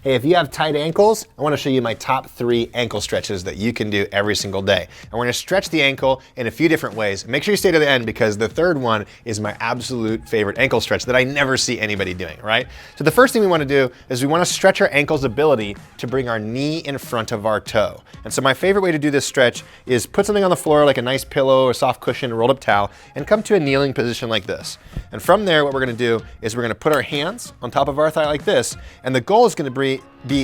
Hey, if you have tight ankles, I wanna show you my top 3 ankle stretches that you can do every single day. And we're gonna stretch the ankle in a few different ways. Make sure you stay to the end because the third one is my absolute favorite ankle stretch that I never see anybody doing, right? So the first thing we wanna do is we wanna stretch our ankle's ability to bring our knee in front of our toe. And so my favorite way to do this stretch is put something on the floor like a nice pillow or soft cushion, a rolled up towel, and come to a kneeling position like this. And from there, what we're gonna do is we're gonna put our hands on top of our thigh like this, and the goal is gonna be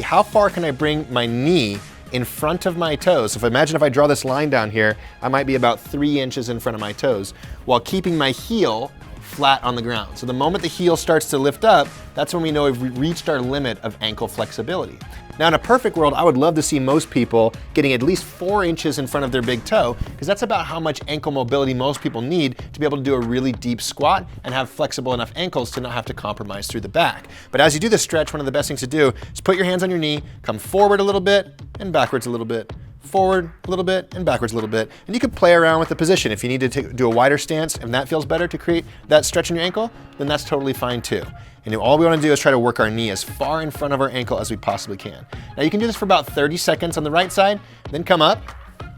how far can I bring my knee in front of my toes. So imagine if I draw this line down here, I might be about 3 inches in front of my toes while keeping my heel flat on the ground. So the moment the heel starts to lift up, that's when we know we've reached our limit of ankle flexibility. Now in a perfect world, I would love to see most people getting at least 4 inches in front of their big toe, because that's about how much ankle mobility most people need to be able to do a really deep squat and have flexible enough ankles to not have to compromise through the back. But as you do this stretch, one of the best things to do is put your hands on your knee, come forward a little bit and backwards a little bit. Forward a little bit and backwards a little bit. And you could play around with the position. If you need to do a wider stance and that feels better to create that stretch in your ankle, then that's totally fine too. And all we want to do is try to work our knee as far in front of our ankle as we possibly can. Now you can do this for about 30 seconds on the right side, then come up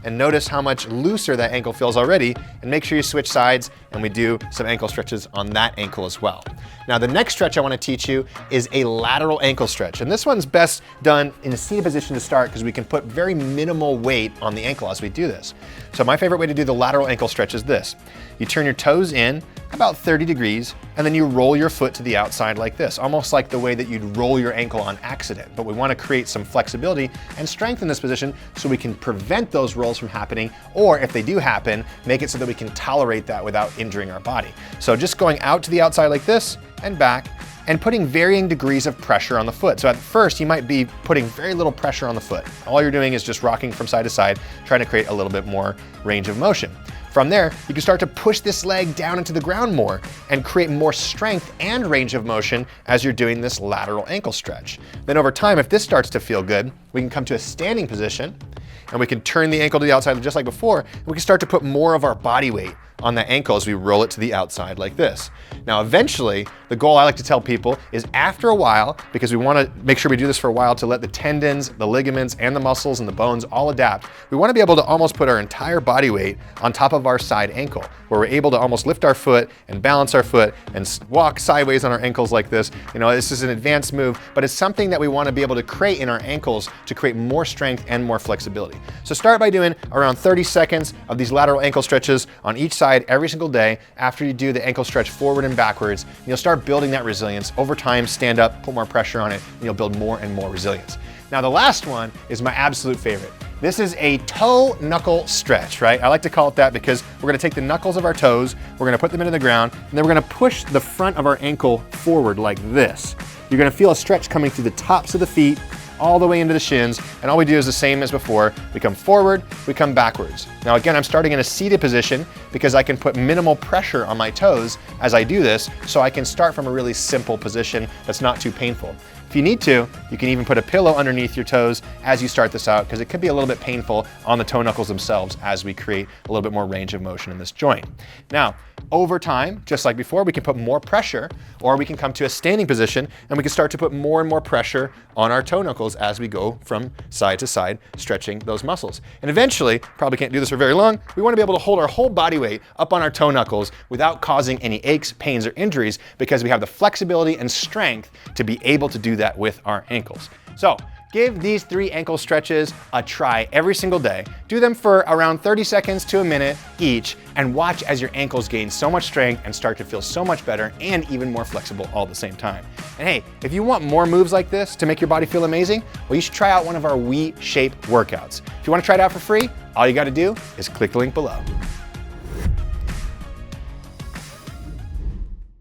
and notice how much looser that ankle feels already, and make sure you switch sides and we do some ankle stretches on that ankle as well. Now the next stretch I want to teach you is a lateral ankle stretch, and this one's best done in a seated position to start because we can put very minimal weight on the ankle as we do this. So my favorite way to do the lateral ankle stretch is this. You turn your toes in about 30 degrees, and then you roll your foot to the outside like this, almost like the way that you'd roll your ankle on accident. But we want to create some flexibility and strength in this position so we can prevent those rolls from happening, or if they do happen, make it so that we can tolerate that without injuring our body. So just going out to the outside like this and back, and putting varying degrees of pressure on the foot. So at first, you might be putting very little pressure on the foot. All you're doing is just rocking from side to side, trying to create a little bit more range of motion. From there, you can start to push this leg down into the ground more and create more strength and range of motion as you're doing this lateral ankle stretch. Then over time, if this starts to feel good, we can come to a standing position and we can turn the ankle to the outside just like before, and we can start to put more of our body weight on that ankle as we roll it to the outside like this. Now eventually, the goal I like to tell people is after a while, because we want to make sure we do this for a while to let the tendons, the ligaments, and the muscles and the bones all adapt, we want to be able to almost put our entire body weight on top of our side ankle, where we're able to almost lift our foot and balance our foot and walk sideways on our ankles like this. You know, this is an advanced move, but it's something that we want to be able to create in our ankles to create more strength and more flexibility. So start by doing around 30 seconds of these lateral ankle stretches on each side every single day after you do the ankle stretch forward and backwards. And you'll start building that resilience. Over time, stand up, put more pressure on it, and you'll build more and more resilience. Now the last one is my absolute favorite. This is a toe knuckle stretch, right? I like to call it that because we're gonna take the knuckles of our toes, we're gonna put them into the ground, and then we're gonna push the front of our ankle forward like this. You're gonna feel a stretch coming through the tops of the feet, all the way into the shins, and all we do is the same as before. We come forward, we come backwards. Now again, I'm starting in a seated position because I can put minimal pressure on my toes as I do this, so I can start from a really simple position that's not too painful. If you need to, you can even put a pillow underneath your toes as you start this out, because it could be a little bit painful on the toe knuckles themselves as we create a little bit more range of motion in this joint. Now, over time, just like before, we can put more pressure, or we can come to a standing position and we can start to put more and more pressure on our toe knuckles as we go from side to side, stretching those muscles. And eventually, probably can't do this for very long, we want to be able to hold our whole body weight up on our toe knuckles without causing any aches, pains, or injuries, because we have the flexibility and strength to be able to do that with our ankles. So give these 3 ankle stretches a try every single day. Do them for around 30 seconds to a minute each, and watch as your ankles gain so much strength and start to feel so much better and even more flexible all at the same time. And hey, if you want more moves like this to make your body feel amazing, well, you should try out one of our We Shape workouts. If you want to try it out for free, all you got to do is click the link below.